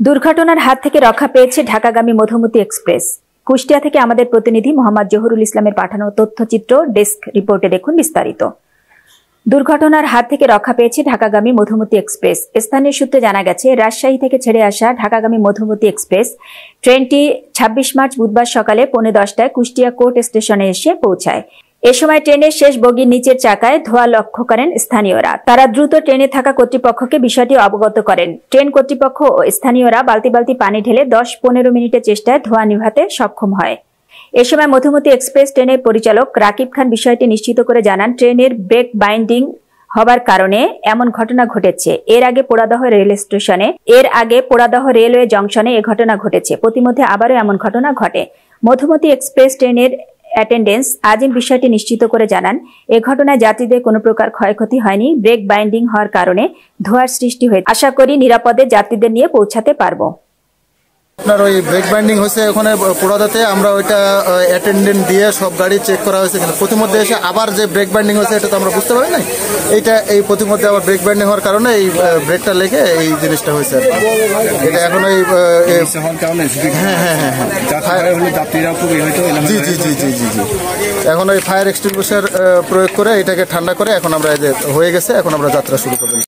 দুর্ঘটনার হাত থেকে রক্ষা পেয়েছে ঢাকাগামী মধুমতি এক্সপ্রেস। কুষ্টিয়া থেকে আমাদের প্রতিনিধি মোহাম্মদ জহুরুল ইসলামের পাঠানো তথ্যচিত্র ডেস্ক রিপোর্টে দেখুন বিস্তারিত। দুর্ঘটনার হাত থেকে রক্ষা পেয়েছে ঢাকাগামী মধুমতি এক্সপ্রেস। স্থানীয় সূত্রে জানা গেছে, রাজশাহী থেকে ছেড়ে আসা ঢাকাগামী মধুমতি এক্সপ্রেস ট্রেনটি ২৬ মার্চ বুধবার সকালে ১৫:১০টায় কুষ্টিয়া কোর্ট স্টেশনে এসে পৌঁছায়। এ সময় ট্রেনের শেষ বগির নিচের চাকায় ধোঁয়া লক্ষ্য করেন স্থানীয়রা। তারা দ্রুত ট্রেনে থাকা কর্তৃপক্ষকে বিষয়টি অবগত করেন। ট্রেন কর্তৃপক্ষ ও স্থানীয়রা বালতি বালতি পানি ঢেলে ১০-১৫ মিনিটের চেষ্টায় ধোঁয়া নিভাতে সক্ষম হয়। এ সময় মধুমতি এক্সপ্রেস ট্রেনের পরিচালক রাকিব খান বিষয়টি নিশ্চিত করে জানান, ট্রেনের ব্রেক বাইন্ডিং হবার কারণে এমন ঘটনা ঘটেছে। এর আগে পোড়াদহ রেলওয়ে জংশনে এ ঘটনা ঘটেছে। প্রতিমধ্যে আবারও এমন ঘটনা ঘটে। মধুমতি এক্সপ্রেস ট্রেনের অ্যাটেন্ডেন্স আজিম বিষয়টি নিশ্চিত করে জানান, এ ঘটনায় যাত্রীদের কোনো প্রকার ক্ষয়ক্ষতি হয়নি। ব্রেক বাইন্ডিং হওয়ার কারণে ধোঁয়ার সৃষ্টি হয়েছে। আশা করি নিরাপদে যাত্রীদের নিয়ে পৌঁছাতে পারবো। আপনার ওই ব্রেক বাইন্ডিং হয়েছে ওখানে পোড়াদাতে, আমরা ওইটা অ্যাটেন্ডেন্ট দিয়ে সব গাড়ি চেক করা হয়েছে, কিন্তু প্রতিমধ্যে এসে আবার যে ব্রেক বাইন্ডিং হয়েছে এটা তো আমরা বুঝতে পারি নাই। এই প্রতিমধ্যে আবার ব্রেক বাইন্ডিং হওয়ার কারণে এই ব্রেকটা লেগে এই জিনিসটা হয়েছে। এটা এখন ওই এখন ওই ফায়ার এক্সটিংগুইশার প্রয়োগ করে এটাকে ঠান্ডা করে এখন আমরা হয়ে গেছে, এখন আমরা যাত্রা শুরু করবো।